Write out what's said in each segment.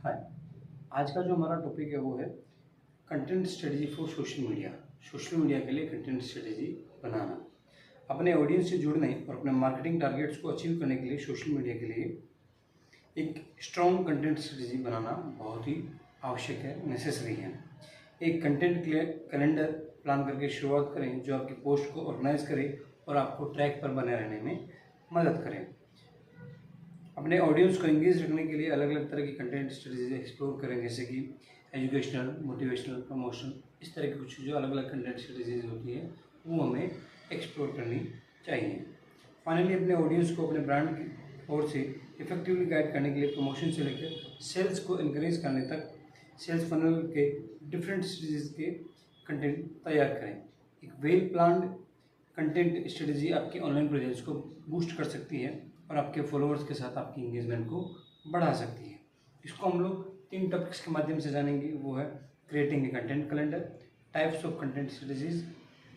हाय। आज का जो हमारा टॉपिक है वो है content strategy for social media. Social media के लिए कंटेंट स्ट्रेटजी बनाना, अपने ऑडियंस से जुड़ने और अपने मार्केटिंग टारगेट्स को अचीव करने के लिए सोशल मीडिया के लिए एक स्ट्रॉन्ग कंटेंट स्ट्रेटजी बनाना बहुत ही आवश्यक है, नेसेसरी है। एक कंटेंट कैलेंडर प्लान करके शुरुआत करें जो आपकी पोस्ट को ऑर्गेनाइज करे और आपको ट्रैक पर बने रहने में मदद करें। अपने ऑडियंस को एंगेज रखने के लिए अलग अलग तरह की कंटेंट स्ट्रेटजीज एक्सप्लोर करें, जैसे कि एजुकेशनल, मोटिवेशनल, प्रमोशन, इस तरह की कुछ जो अलग अलग कंटेंट स्ट्रेटजीज होती है वो हमें एक्सप्लोर करनी चाहिए। फाइनली अपने ऑडियंस को अपने ब्रांड की ओर से इफेक्टिवली गाइड करने के लिए प्रमोशन से लेकर सेल्स को इंक्रीज करने तक सेल्स फनल के डिफरेंट स्टेजेस के कंटेंट तैयार करें। एक वेल प्लान्ड कंटेंट स्ट्रेटजी आपकी ऑनलाइन प्रेजेंस को बूस्ट कर सकती है और आपके फॉलोअर्स के साथ आपकी इंगेजमेंट को बढ़ा सकती है। इसको हम लोग 3 टॉपिक्स के माध्यम से जानेंगे। वो है creating a content calendar, types of content strategies,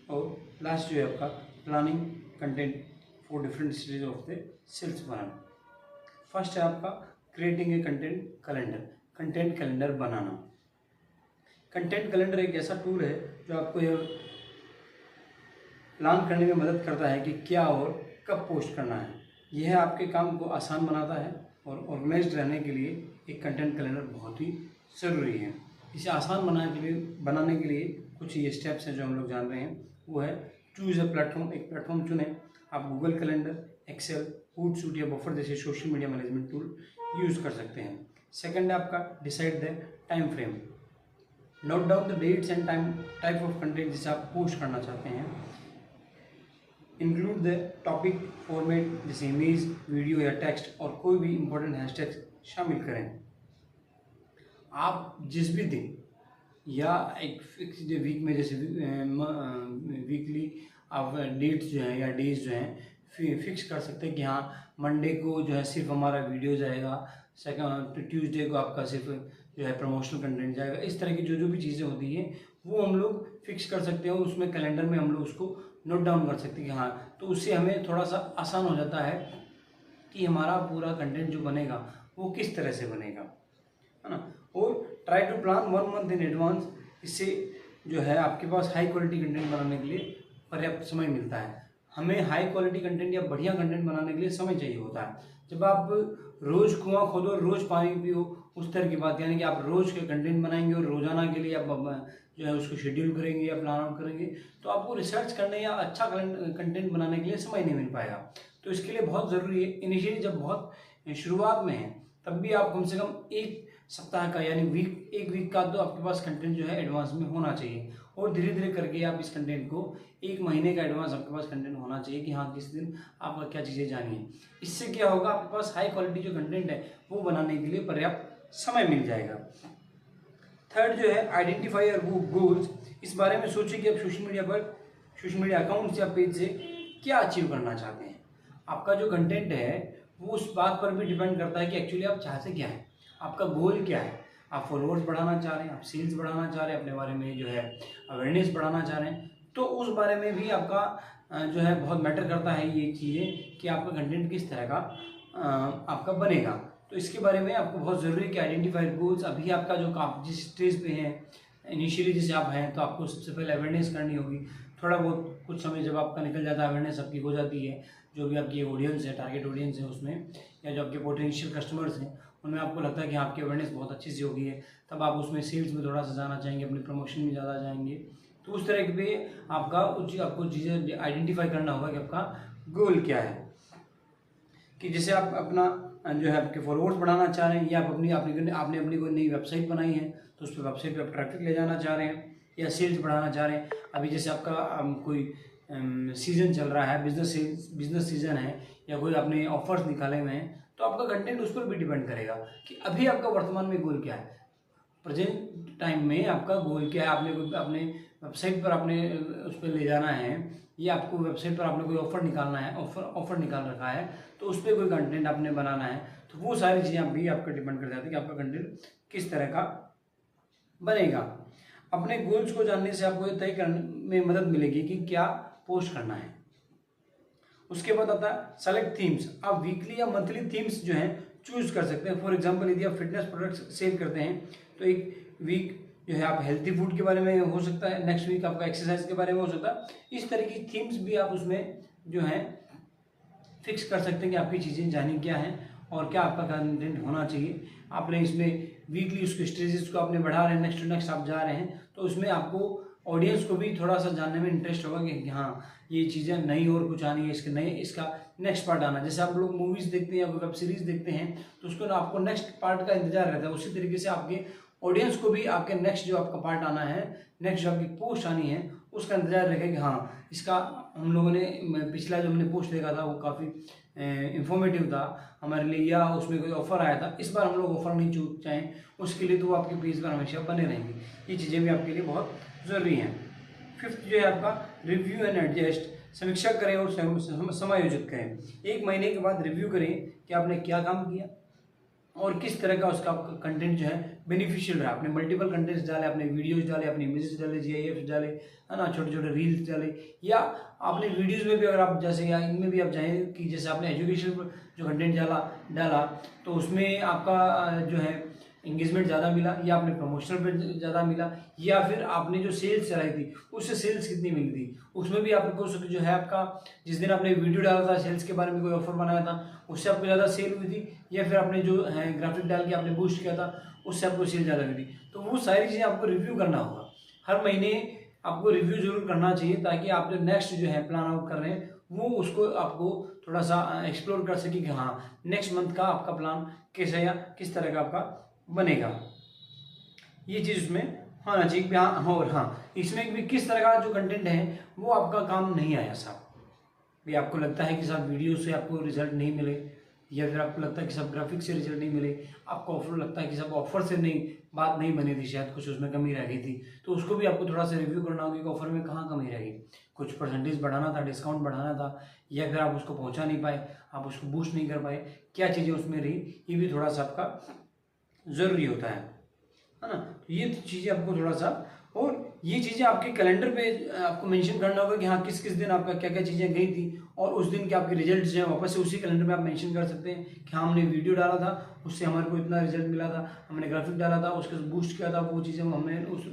और लास्ट जो है आपका planning content for different stage of the sales funnel. First है आपका creating a content calendar, content calendar बनाना। कंटेंट कैलेंडर एक ऐसा टूल है जो आपको यह प्लान करने में मदद करता है कि क्या और कब पोस्ट करना है। यह आपके काम को आसान बनाता है और ऑर्गेनाइज्ड रहने के लिए एक कंटेंट कैलेंडर बहुत ही ज़रूरी है। इसे आसान बनाने के लिए कुछ ये स्टेप्स हैं जो हम लोग जान रहे हैं। वो है चूज़ अ प्लेटफॉर्म, एक प्लेटफॉर्म चुनें। आप गूगल कैलेंडर, एक्सेल, हूटसूट या बफर जैसे social media management tool use कर सकते हैं। सेकंड है आपका decide the time frame, note down the dates and type of content जिसे आप पोस्ट करना चाहते हैं। इंक्लूड द टॉपिक फॉर्मेट जैसे इमेज, वीडियो या टेक्स्ट, और कोई भी इंपॉर्टेंट हैशटैग शामिल करें। आप जिस भी दिन या एक फिक्स वीक में, जैसे वीकली आप डेट्स जो हैं या डेज जो हैं फिक्स कर सकते हैं कि हाँ मंडे को जो है सिर्फ हमारा वीडियो जाएगा, सेकंड ट्यूसडे को आपका सिर्फ जो है प्रमोशनल कंटेंट जाएगा। इस तरह की जो भी चीज़ें होती हैं वो हम लोग फिक्स कर सकते हैं। उसमें कैलेंडर में हम लोग उसको नोट डाउन कर सकते हैं कि हाँ, तो उससे हमें थोड़ा सा आसान हो जाता है कि हमारा पूरा कंटेंट जो बनेगा वो किस तरह से बनेगा, है ना। और try to plan 1 month in advance. इससे जो है आपके पास हाई क्वालिटी कंटेंट बनाने के लिए पर्याप्त समय मिलता है। हमें हाई क्वालिटी कंटेंट या बढ़िया कंटेंट बनाने के लिए समय चाहिए होता है। जब आप रोज़ कुआं खोदो रोज़ पानी पियो, उस तरह की बात, यानी कि आप रोज़ के कंटेंट बनाएंगे और रोज़ाना के लिए आप जो है उसको शेड्यूल करेंगे या प्लान आउट करेंगे, तो आपको रिसर्च करने या अच्छा कंटेंट बनाने के लिए समय नहीं मिल पाएगा। तो इसके लिए बहुत ज़रूरी है, इनिशियली जब बहुत शुरुआत में है तब भी आप कम से कम 1 सप्ताह का यानी एक वीक का तो आपके पास कंटेंट जो है एडवांस में होना चाहिए। और धीरे धीरे करके आप इस कंटेंट को 1 महीने का एडवांस आपके पास कंटेंट होना चाहिए कि हाँ किस दिन आपका क्या चीज़ें जानी है। इससे क्या होगा, आपके पास हाई क्वालिटी जो कंटेंट है वो बनाने के लिए पर्याप्त समय मिल जाएगा। थर्ड जो है आइडेंटिफाई योर गोल्स। इस बारे में सोचिए कि आप सोशल मीडिया अकाउंट या पेज से क्या अचीव करना चाहते हैं। आपका जो कंटेंट है वो उस बात पर भी डिपेंड करता है कि एक्चुअली आप चाहते क्या हैं, आपका गोल क्या है। आप फॉलोअर्स बढ़ाना चाह रहे हैं, आप सेल्स बढ़ाना चाह रहे हैं, अपने बारे में जो है अवेयरनेस बढ़ाना चाह रहे हैं, तो उस बारे में भी आपका जो है बहुत मैटर करता है ये चीज़ें कि आपका कंटेंट किस तरह का आपका बनेगा। तो इसके बारे में आपको बहुत ज़रूरी है कि आइडेंटिफाई गोल्स। अभी आपका जो आप जिस स्टेज पे हैं इनिशियली जैसे आप हैं, तो आपको सबसे पहले अवेयरनेस करनी होगी। थोड़ा बहुत कुछ समय जब आपका निकल जाता है, अवेयरनेस आपकी हो जाती है, जो भी आपकी ऑडियंस है, टारगेट ऑडियंस है उसमें, या जो आपके पोटेंशियल कस्टमर्स हैं उनमें आपको लगता है कि आपकी अवेयरनेस बहुत अच्छी सी हो गई है, तब आप उसमें सेल्स में थोड़ा सा जाना चाहेंगे, अपने प्रमोशन में ज़्यादा जाएंगे। तो उस तरह के पे आपको चीज़ें आइडेंटिफाई करना होगा कि आपका गोल क्या है। कि जैसे आप अपना जो है आपके फॉलोअर्स बढ़ाना चाह रहे हैं, या आप आपने अपनी कोई नई वेबसाइट बनाई है तो उस पर वेबसाइट पर आप ट्रैफिक ले जाना चाह रहे हैं, या सेल्स बढ़ाना चाह रहे हैं। अभी जैसे आपका कोई सीज़न चल रहा है, बिजनेस सीजन है, या कोई आपने ऑफर्स निकाले हुए हैं, तो आपका कंटेंट उस पर भी डिपेंड करेगा कि अभी आपका वर्तमान में गोल क्या है, प्रेजेंट टाइम में आपका गोल क्या है। आपने कोई अपने वेबसाइट पर आपने उस पर ले जाना है, या आपको वेबसाइट पर आपने कोई ऑफर निकालना है, ऑफर निकाल रखा है, तो उस पर कोई कंटेंट आपने बनाना है, तो वो सारी चीज़ें भी आपका डिपेंड कर जाती है कि आपका कंटेंट किस तरह का बनेगा। अपने गोल्स को जानने से आपको ये तय करने में मदद मिलेगी कि क्या पोस्ट करना है। उसके बाद आता है सेलेक्ट थीम्स। आप वीकली या मंथली थीम्स जो हैं चूज कर सकते हैं। फॉर एग्जांपल यदि आप फिटनेस प्रोडक्ट्स सेल करते हैं तो एक वीक जो है आप हेल्थी फूड के बारे में हो सकता है, नेक्स्ट वीक आपका एक्सरसाइज के बारे में हो सकता है। इस तरह की थीम्स भी आप उसमें जो है फिक्स कर सकते हैं कि आपकी चीज़ें जानी क्या हैं और क्या आपका कंटेंट होना चाहिए। आपने इसमें वीकली उसके स्टेजेस को आपने बढ़ा रहे हैं, नेक्स्ट टू नेक्स्ट आप जा रहे हैं, तो उसमें आपको ऑडियंस को भी थोड़ा सा जानने में इंटरेस्ट होगा कि हाँ ये चीज़ें नई और कुछ आनी है, इसके नए इसका नेक्स्ट पार्ट आना। जैसे आप लोग मूवीज़ देखते हैं या वेब सीरीज़ देखते हैं तो उसको ना आपको नेक्स्ट पार्ट का इंतजार रहता है, उसी तरीके से आपके ऑडियंस को भी आपके नेक्स्ट जो आपका पार्ट आना है, नेक्स्ट जो आपकी पोस्ट आनी है उसका इंतजार रखेगा कि हाँ इसका हम लोगों ने पिछला जो हमने पोस्ट देखा था वो काफ़ी इंफॉर्मेटिव था हमारे लिए, या उसमें कोई ऑफर आया था, इस बार हम लोग ऑफर नहीं चूक चाहें उसके लिए, तो वो आपके पेज पर हमेशा बने रहेंगे। ये चीज़ें भी आपके लिए बहुत ज़रूरी हैं। फिफ्थ जो है आपका रिव्यू एंड एडजस्ट, समीक्षा करें और समायोजित करें। एक महीने के बाद रिव्यू करें कि आपने क्या काम किया और किस तरह का उसका आपका कंटेंट जो है बेनिफिशियल रहा। आपने मल्टीपल कंटेंट्स डाले, आपने वीडियोज डाले, अपने इमेजेस डाले, GIF डाले, है ना, छोटे छोटे रील्स डाले, या आपने वीडियोस में भी अगर आप जैसे या इनमें भी आप चाहें कि जैसे आपने एजुकेशन जो कंटेंट डाला तो उसमें आपका जो है इंगेजमेंट ज़्यादा मिला, या आपने प्रमोशनल पे ज़्यादा मिला, या फिर आपने जो सेल्स चलाई थी उससे सेल्स कितनी मिली थी, उसमें भी आपको जो है आपका जिस दिन आपने वीडियो डाला था सेल्स के बारे में, कोई ऑफर बनाया था उससे आपको ज़्यादा सेल हुई थी, या फिर आपने जो है ग्राफिक डाल के आपने बूस्ट किया था उससे आपको सेल ज़्यादा हुई थी। तो वो सारी चीज़ें आपको रिव्यू करना होगा, हर महीने आपको रिव्यू जरूर करना चाहिए ताकि आप जो नेक्स्ट जो है प्लान आउट कर रहे हैं वो उसको आपको थोड़ा सा एक्सप्लोर कर सके कि हाँ नेक्स्ट मंथ का आपका प्लान कैसा या किस तरह का आपका बनेगा। ये चीज़ उसमें होना चाहिए कि हाँ, और हाँ इसमें भी किस तरह का जो कंटेंट है वो आपका काम नहीं आया साहब, भी आपको लगता है कि साहब वीडियो से आपको रिजल्ट नहीं मिले, या फिर आपको लगता है कि सब ग्राफिक्स से रिजल्ट नहीं मिले, आपको ऑफर लगता है कि सब ऑफर से नहीं बात नहीं बनी थी, शायद कुछ उसमें कमी रह गई थी, तो उसको भी आपको थोड़ा सा रिव्यू करना होगा कि ऑफर में कहाँ कमी रह गई, कुछ परसेंटेज बढ़ाना था, डिस्काउंट बढ़ाना था, या फिर आप उसको पहुँचा नहीं पाए, आप उसको बूस्ट नहीं कर पाए, क्या चीज़ें उसमें रही, ये भी थोड़ा सा आपका ज़रूरी होता है ना। तो ये चीज़ें आपको थोड़ा सा, और ये चीज़ें आपके कैलेंडर पे आपको मेंशन करना होगा कि हाँ किस किस दिन आपका क्या क्या चीज़ें गई थी, और उस दिन के आपके रिजल्ट जो है वापस से उसी कैलेंडर में आप मेंशन कर सकते हैं कि हाँ हमने वीडियो डाला था उससे हमारे को इतना रिजल्ट मिला था, हमने ग्राफिक डाला था उसके बूस्ट किया था, वो चीज़ें हमने उस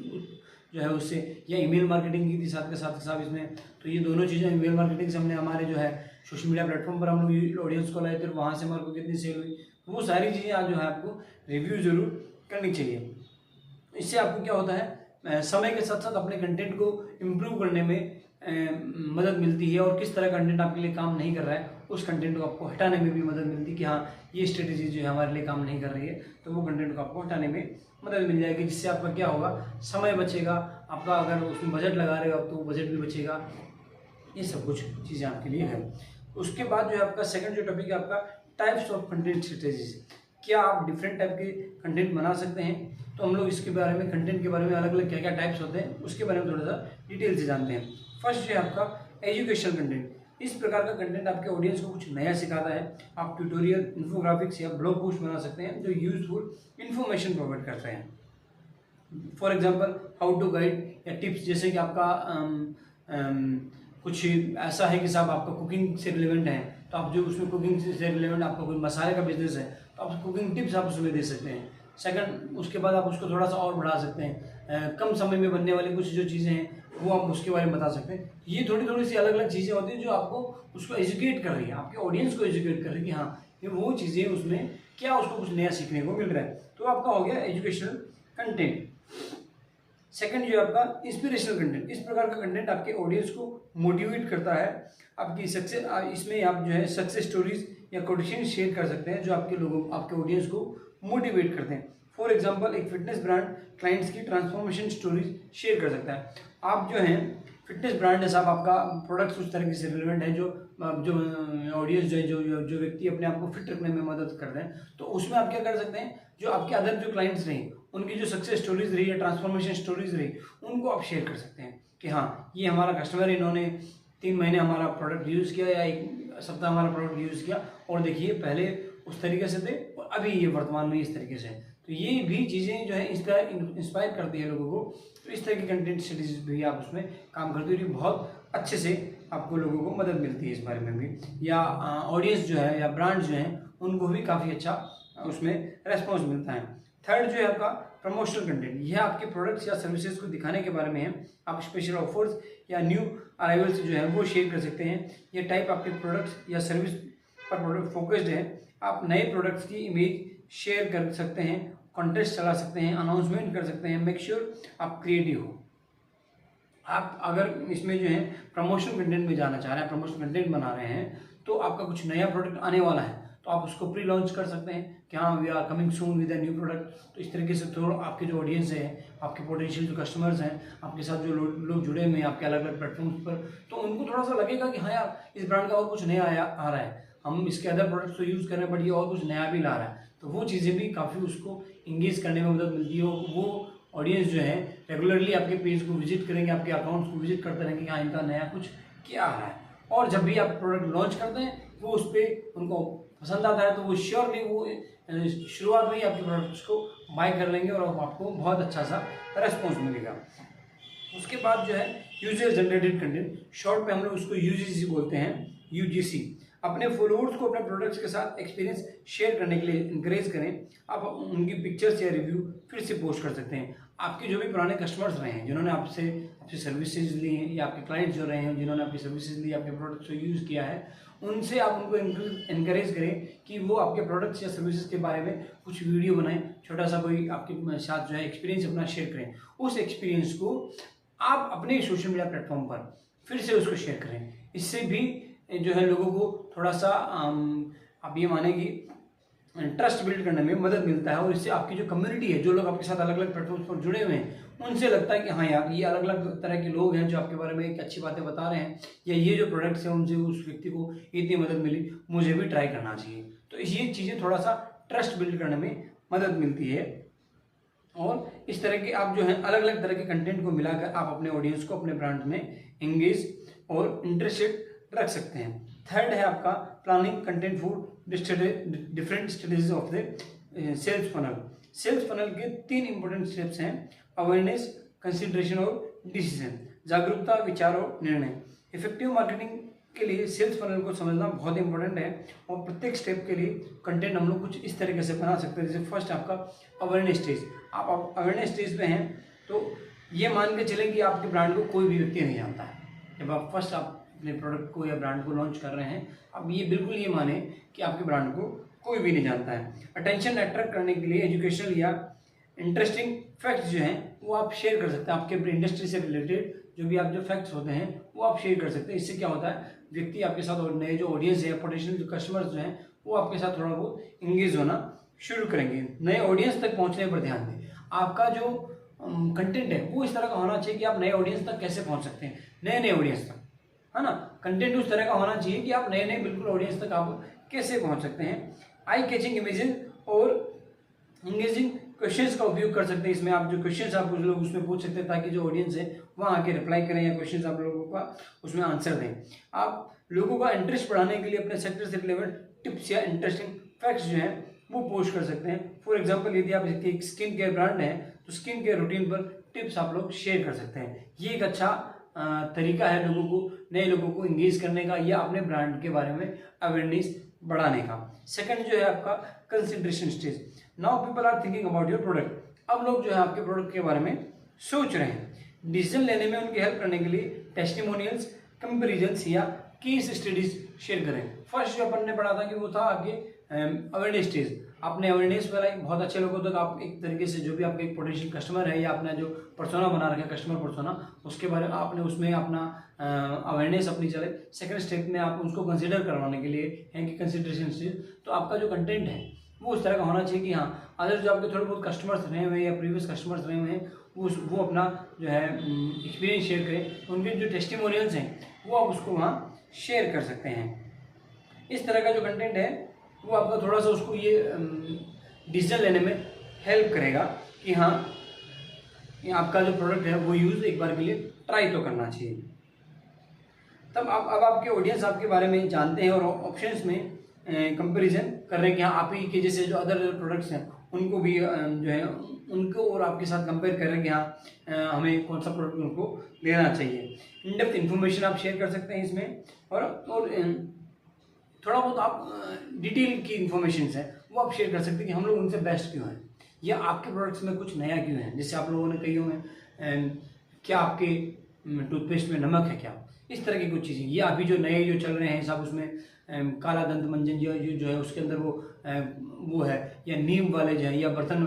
जो है उससे, या ईमेल मार्केटिंग की थी साथ के साथ इसमें, तो ये दोनों चीज़ें ईमेल मार्केटिंग से हमने हमारे जो है सोशल मीडिया प्लेटफॉर्म पर हम लोग ऑडियंस को लाए थे, वहाँ से हमारे को कितनी सेल हुई, वो सारी चीज़ें आज जो है आपको रिव्यू जरूर करनी चाहिए। इससे आपको क्या होता है, समय के साथ साथ अपने कंटेंट को इम्प्रूव करने में मदद मिलती है, और किस तरह कंटेंट आपके लिए काम नहीं कर रहा है उस कंटेंट को आपको हटाने में भी मदद मिलती है कि हाँ ये स्ट्रेटेजी जो है हमारे लिए काम नहीं कर रही है, तो वो कंटेंट को आपको हटाने में मदद मिल जाएगी, जिससे आपका क्या होगा, समय बचेगा आपका, अगर उसमें बजट लगा रहे हो आप तो बजट भी बचेगा। ये सब कुछ चीज़ें आपके लिए है। उसके बाद जो है आपका सेकंड जो टॉपिक है आपका टाइप्स ऑफ कंटेंट स्ट्रेटेजीज, क्या आप डिफरेंट टाइप के कंटेंट बना सकते हैं, तो हम लोग इसके बारे में, कंटेंट के बारे में अलग अलग क्या क्या टाइप्स होते हैं उसके बारे में थोड़ा सा डिटेल से जानते हैं। फर्स्ट जो है आपका एजुकेशनल कंटेंट, इस प्रकार का कंटेंट आपके ऑडियंस को कुछ नया सिखाता है, आप ट्यूटोरियल, इन्फोग्राफिक्स या ब्लॉग पोस्ट बना सकते हैं जो यूजफुल इन्फॉर्मेशन प्रोवाइड करते हैं। For example how to guide या टिप्स, जैसे कि आपका कुछ ऐसा है कि साहब आपका कुकिंग से रिलेवेंट है, तो आप जो उसमें कुकिंग से रिलेवेंट आपका कोई मसाले का बिजनेस है तो आप कुकिंग टिप्स आप उसमें दे सकते हैं। सेकंड, उसके बाद आप उसको थोड़ा सा और बढ़ा सकते हैं, कम समय में बनने वाली कुछ जो चीज़ें हैं वो आप उसके बारे में बता सकते हैं। ये थोड़ी थोड़ी सी अलग अलग चीज़ें होती हैं जो आपको उसको एजुकेट कर रही है, आपके ऑडियंस को एजुकेट कर रही है कि हाँ ये वो चीज़ें उसमें क्या उसको कुछ नया सीखने को मिल रहा है, तो आपका हो गया एजुकेशनल कंटेंट। सेकंड जो है आपका इंस्पिरेशनल कंटेंट, इस प्रकार का कंटेंट आपके ऑडियंस को मोटिवेट करता है, आपकी सक्सेस, इसमें आप जो है सक्सेस स्टोरीज या कोटेशन शेयर कर सकते हैं जो आपके लोगों, आपके ऑडियंस को मोटिवेट करते हैं। फॉर एग्जांपल एक फिटनेस ब्रांड क्लाइंट्स की ट्रांसफॉर्मेशन स्टोरीज शेयर कर सकता है। आप जो है फिटनेस ब्रांड है साहब, आपका प्रोडक्ट्स उस तरीके से रिलेवेंट है जो ऑडियंस जो है, जो व्यक्ति अपने आप को फिट रखने में मदद कर रहे हैं, तो उसमें आप क्या कर सकते हैं, जो आपके अदर जो क्लाइंट्स रहे उनकी जो सक्सेस स्टोरीज रही या ट्रांसफॉर्मेशन स्टोरीज रही उनको आप शेयर कर सकते हैं कि हाँ ये हमारा कस्टमर, इन्होंने 3 महीने हमारा प्रोडक्ट यूज़ किया या 1 सप्ताह हमारा प्रोडक्ट यूज़ किया, और देखिए पहले उस तरीके से थे और अभी ये वर्तमान में इस तरीके से है। तो ये भी चीज़ें जो है इंस्पायर करती है लोगों को, तो इस तरह की कंटेंट स्ट्रेटेजीज भी आप उसमें काम करते हो, बहुत अच्छे से आपको लोगों को मदद मिलती है इस बारे में भी, या ऑडियंस जो है या ब्रांड जो है उनको भी काफ़ी अच्छा उसमें रेस्पॉन्स मिलता है। थर्ड जो है आपका प्रमोशनल कंटेंट, यह आपके प्रोडक्ट्स या सर्विसेज को दिखाने के बारे में है। आप स्पेशल ऑफर्स या न्यू अराइवल्स जो है वो शेयर कर सकते हैं। ये टाइप आपके प्रोडक्ट्स या सर्विस पर प्रोडक्ट फोकस्ड है। आप नए प्रोडक्ट्स की इमेज शेयर कर सकते हैं, कॉन्टेस्ट चला सकते हैं, अनाउंसमेंट कर सकते हैं। मेक श्योर आप क्रिएटिव हो। आप अगर इसमें जो है प्रमोशनल कंटेंट में जाना चाह रहे हैं, प्रमोशनल कंटेंट बना रहे हैं, तो आपका कुछ नया प्रोडक्ट आने वाला है तो आप उसको प्री लॉन्च कर सकते हैं कि हाँ we are coming soon with a new product. तो इस तरीके से थोड़ा आपके जो ऑडियंस है, आपके पोटेंशियल जो कस्टमर्स हैं, आपके साथ जो लोग जुड़े हुए हैं आपके अलग अलग प्लेटफॉर्म्स पर, तो उनको थोड़ा सा लगेगा कि हाँ यार इस ब्रांड का और कुछ नया आ रहा है, हम इसके अदर प्रोडक्ट्स तो यूज़ कर रहे हैं बट ये और कुछ नया भी ला रहा है। तो वो चीज़ें भी काफ़ी उसको इंगेज करने में मदद मिलती है। वो ऑडियंस जो है रेगुलरली आपके पेज को विजिट करेंगे, आपके अकाउंट्स को विजिट करते रहेंगे कि हाँ इनका नया कुछ क्या आ रहा है। और जब भी आप प्रोडक्ट लॉन्च करते हैं वो उस पर उनको पसंद आता है तो वो श्योरली वो शुरुआत में ही आपके प्रोडक्ट्स को बाय कर लेंगे और आपको बहुत अच्छा सा रेस्पॉन्स मिलेगा। उसके बाद जो है यूजर जनरेटेड कंटेंट, शॉर्ट में हम लोग उसको यूजीसी बोलते हैं, यूजीसी। अपने फॉलोअर्स को अपने प्रोडक्ट्स के साथ एक्सपीरियंस शेयर करने के लिए इंकरेज करें। आप उनकी पिक्चर्स या रिव्यू फिर से पोस्ट कर सकते हैं। आपके जो भी पुराने कस्टमर्स रहे हैं जिन्होंने आपसे सर्विसेज ली हैं या आपके क्लाइंट्स जो रहे हैं जिन्होंने आपकी सर्विसेज ली, आपके प्रोडक्ट्स को यूज़ किया है, उनसे आप उनको इनकरेज करें कि वो आपके प्रोडक्ट्स या सर्विसेज के बारे में कुछ वीडियो बनाएं, छोटा सा कोई आपके साथ जो है एक्सपीरियंस अपना शेयर करें। उस एक्सपीरियंस को आप अपने सोशल मीडिया प्लेटफॉर्म पर फिर से उसको शेयर करें। इससे भी जो है लोगों को थोड़ा सा आप ये माने कि ट्रस्ट बिल्ड करने में मदद मिलता है। और इससे आपकी जो कम्युनिटी है, जो लोग आपके साथ अलग अलग प्लेटफॉर्म्स पर जुड़े हुए हैं, उनसे लगता है कि हाँ यार ये अलग अलग तरह के लोग हैं जो आपके बारे में एक अच्छी बातें बता रहे हैं, या ये जो प्रोडक्ट्स हैं उनसे उस व्यक्ति को इतनी मदद मिली, मुझे भी ट्राई करना चाहिए। तो ये चीज़ें थोड़ा सा ट्रस्ट बिल्ड करने में मदद मिलती है। और इस तरह के आप जो है अलग अलग तरह के कंटेंट को मिलाकर आप अपने ऑडियंस को अपने ब्रांड में एंगेज और इंटरेस्टेड रख सकते हैं। थर्ड है आपका planning content for different stages of the sales funnel. Sales funnel के 3 इंपॉर्टेंट स्टेप्स हैं: अवेयरनेस, कंसिडरेशन और डिसीजन। जागरूकता, विचार और निर्णय। इफेक्टिव मार्केटिंग के लिए सेल्स फनल को समझना बहुत इंपॉर्टेंट है। और प्रत्येक स्टेप के लिए कंटेंट हम लोग कुछ इस तरीके से बना सकते हैं। जैसे फर्स्ट आपका अवेयरनेस स्टेज। आप अवेयरनेस स्टेज पे हैं तो ये मान के चलें कि आपके ब्रांड को कोई भी व्यक्ति नहीं जानता है। जब आप फर्स्ट आप अपने प्रोडक्ट को या ब्रांड को लॉन्च कर रहे हैं, अब ये बिल्कुल ये माने कि आपके ब्रांड को कोई भी नहीं जानता है। अटेंशन अट्रैक्ट करने के लिए एजुकेशनल या इंटरेस्टिंग फैक्ट्स जो हैं वो आप शेयर कर सकते हैं। आपके इंडस्ट्री से रिलेटेड जो भी आप जो फैक्ट्स होते हैं वो आप शेयर कर सकते हैं। इससे क्या होता है, व्यक्ति आपके साथ और नए जो ऑडियंस है, पोटेंशियल जो कस्टमर्स जो हैं वो आपके साथ थोड़ा बहुत इंगेज होना शुरू करेंगे। नए ऑडियंस तक पहुँचने पर ध्यान दें। आपका जो कंटेंट है वो इस तरह का होना चाहिए कि आप नए ऑडियंस तक कैसे पहुँच सकते हैं, नए ऑडियंस तक, है ना। कंटेंट उस तरह का होना चाहिए कि आप नए बिल्कुल ऑडियंस तक आप कैसे पहुंच सकते हैं। आई कैचिंग इमेजेस और इंगेजिंग क्वेश्चंस का उपयोग कर सकते हैं। इसमें आप जो क्वेश्चंस आप कुछ लोग उसमें पूछ सकते हैं ताकि जो ऑडियंस है वहाँ आके रिप्लाई करें या क्वेश्चंस आप लोगों का उसमें आंसर दें। आप लोगों का इंटरेस्ट बढ़ाने के लिए अपने सेक्टर से रिलेवेंट टिप्स या इंटरेस्टिंग फैक्ट्स जो हैं वो पोस्ट कर सकते हैं। फॉर एग्जाम्पल यदि आप एक स्किन केयर ब्रांड है तो स्किन केयर रूटीन पर टिप्स आप लोग शेयर कर सकते हैं। ये एक अच्छा तरीका है लोगों को, नए लोगों को इंगेज करने का या अपने ब्रांड के बारे में अवेयरनेस बढ़ाने का। सेकंड जो है आपका consideration stage. Now people are thinking about your product. अब लोग जो है आपके प्रोडक्ट के बारे में सोच रहे हैं। डिसीजन लेने में उनकी हेल्प करने के लिए टेस्टिमोनियल्स, कंपेरिजन्स या केस स्टडीज शेयर करें। फर्स्ट जो अपन ने पढ़ा था कि वो था आपके अवेयरनेस स्टेज। आपने अवेयरनेस फैलाई, बहुत अच्छे लोगों तक आप एक तरीके से जो भी आपके एक पोटेंशियल कस्टमर है या अपना जो पर्सोना बना रखा है कस्टमर पर्सोना, उसके बारे में आपने उसमें अपना अवेयरनेस अपनी चले। सेकंड स्टेप में आप उसको कंसिडर करवाने के लिए है कि कंसिडरेशन स्टेज। तो आपका जो कंटेंट है वो उस तरह का होना चाहिए कि हाँ अदर जो आपके थोड़े बहुत कस्टमर्स रहे हुए या प्रीवियस कस्टमर्स रहे हुए हैं वो अपना जो है एक्सपीरियंस शेयर करें। उनके जो टेस्टिमोनियल्स हैं वो आप उसको वहाँ शेयर कर सकते हैं। इस तरह का जो कंटेंट है वो आपका थोड़ा सा उसको ये डिसीजन लेने में हेल्प करेगा कि हाँ ये आपका जो प्रोडक्ट है वो यूज़ एक बार के लिए ट्राई तो करना चाहिए। तब अब आपके ऑडियंस आपके बारे में जानते हैं और ऑप्शंस में कंपैरिजन कर रहे हैं कि हाँ आप ही के जैसे जो अदर प्रोडक्ट्स हैं उनको भी जो है उनको और आपके साथ कंपेयर कर रहे हैं कि हाँ हमें कौन सा प्रोडक्ट उनको लेना चाहिए। इन डेप्थ इन्फॉर्मेशन आप शेयर कर सकते हैं इसमें। और थोड़ा बहुत आप डिटेल की इन्फॉर्मेशन है वो आप शेयर कर सकते हैं कि हम लोग उनसे बेस्ट क्यों हैं, या आपके प्रोडक्ट्स में कुछ नया क्यों है। जैसे आप लोगों ने कही होंगे क्या आपके टूथपेस्ट में नमक है क्या, इस तरह की कुछ चीज़ें। ये अभी जो नए जो चल रहे हैं सब उसमें काला दंत मंजन जो है उसके अंदर वो है, या नीम वाले जो है, या बर्तन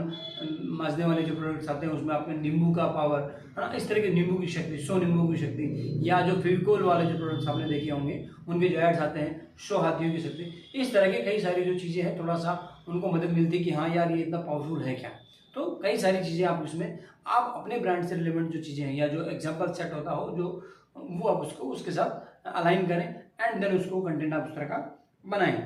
मांजने वाले जो प्रोडक्ट्स आते हैं उसमें आपके नींबू का पावर है ना, इस तरह के नींबू की शक्ति, 100 नींबू की शक्ति, या जो फेविकोल वाले जो प्रोडक्ट्स आपने देखे होंगे उनके जो एड्स आते हैं 100 हाथियों की शक्ति। इस तरह के कई सारी जो चीज़ें हैं थोड़ा सा उनको मदद मिलती है कि हाँ यार ये इतना पावरफुल है क्या। तो कई सारी चीज़ें आप उसमें आप अपने ब्रांड से रिलेवेंट जो चीज़ें हैं या जो एग्जाम्पल सेट होता हो जो वो आप उसको उसके साथ अलाइन करें एंड देन उसको कंटेंट आप उस तरह का बनाएं।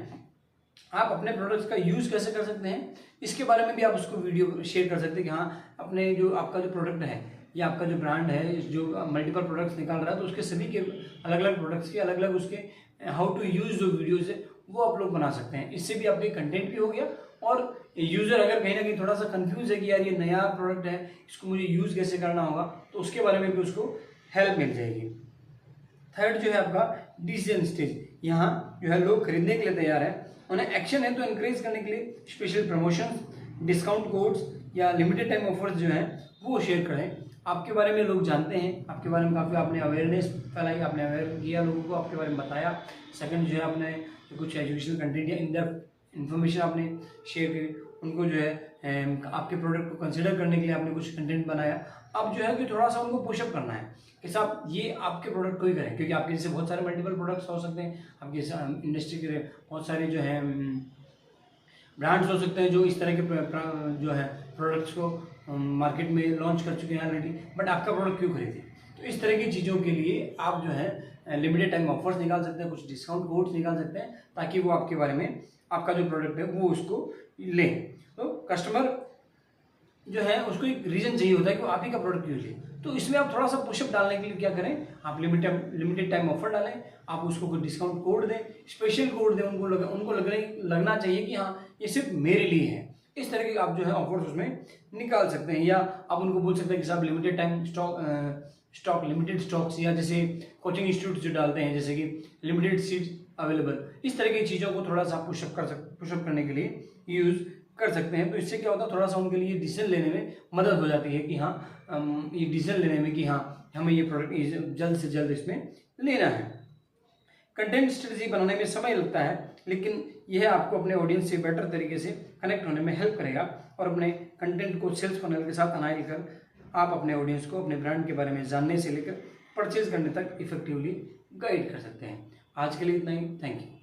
आप अपने प्रोडक्ट्स का यूज़ कैसे कर सकते हैं इसके बारे में भी आप उसको वीडियो शेयर कर सकते हैं कि हाँ अपने जो आपका जो प्रोडक्ट है या आपका जो ब्रांड है जो मल्टीपल प्रोडक्ट्स निकाल रहा है तो उसके सभी के अलग अलग प्रोडक्ट्स के अलग अलग उसके हाउ टू यूज़ जो वीडियोज़ है वो आप लोग बना सकते हैं। इससे भी आपके कंटेंट भी हो गया और यूज़र अगर कहीं ना कहीं थोड़ा सा कंफ्यूज है कि यार ये नया प्रोडक्ट है इसको मुझे यूज़ कैसे करना होगा तो उसके बारे में भी उसको हेल्प मिल जाएगी। थर्ड जो है आपका डिसीजन स्टेज, यहाँ जो है लोग खरीदने के लिए तैयार है, उन्हें एक्शन है तो इंकरेज करने के लिए स्पेशल प्रमोशन, डिस्काउंट कोड्स या लिमिटेड टाइम ऑफर्स जो हैं वो शेयर करें। आपके बारे में लोग जानते हैं, आपके बारे में काफ़ी आपने अवेयरनेस फैलाई, आपने अवेयर किया लोगों को, आपके बारे में बताया। सेकंड जो है आपने कुछ एजुकेशनल कंटेंट या इन डेप्थ इन्फॉर्मेशन आपने शेयर की, उनको जो है आपके प्रोडक्ट को कंसिडर करने के लिए आपने कुछ कंटेंट बनाया। अब जो है कि थोड़ा सा उनको पुशअप करना है कि साहब ये आपके प्रोडक्ट को ही करें, क्योंकि आपके जैसे बहुत सारे मल्टीपल प्रोडक्ट्स हो सकते हैं, आपके इंडस्ट्री के बहुत सारे जो है ब्रांड्स हो सकते हैं जो इस तरह के जो है प्रोडक्ट्स को मार्केट में लॉन्च कर चुके हैं ऑलरेडी, बट आपका प्रोडक्ट क्यों खरीदें। तो इस तरह की चीज़ों के लिए आप जो है लिमिटेड टाइम ऑफर्स निकाल सकते हैं, कुछ डिस्काउंट कोड्स निकाल सकते हैं ताकि वो आपके बारे में आपका जो प्रोडक्ट है वो उसको लें। तो कस्टमर जो है उसको एक रीजन चाहिए होता है कि वो आप ही का प्रोडक्ट क्यों ले। तो इसमें आप थोड़ा सा पुशअप डालने के लिए क्या करें, आप लिमिटेड टाइम ऑफर डालें, आप उसको कोई डिस्काउंट कोड दें, स्पेशल कोड दें, उनको लगना चाहिए कि हाँ ये सिर्फ मेरे लिए है। इस तरह के आप जो है ऑफर्स उसमें निकाल सकते हैं, या आप उनको बोल सकते हैं कि साहब limited time stock limited stocks, या जैसे कोचिंग इंस्टीट्यूट जो डालते हैं जैसे कि लिमिटेड सीट्स अवेलेबल, इस तरह की चीज़ों को थोड़ा सा पुशअप करने के लिए यूज़ कर सकते हैं। तो इससे क्या होता है थोड़ा सा उनके लिए डिसीजन लेने में मदद हो जाती है कि हाँ ये डिसीजन लेने में कि हाँ हमें ये प्रोडक्ट जल्द से जल्द इसमें लेना है। कंटेंट स्ट्रेटजी बनाने में समय लगता है, लेकिन यह आपको अपने ऑडियंस से बेटर तरीके से कनेक्ट होने में हेल्प करेगा और अपने कंटेंट को सेल्स फनल के साथ अलाइन कर आप अपने ऑडियंस को अपने ब्रांड के बारे में जानने से लेकर परचेज करने तक इफेक्टिवली गाइड कर सकते हैं। आज के लिए इतना ही, थैंक यू।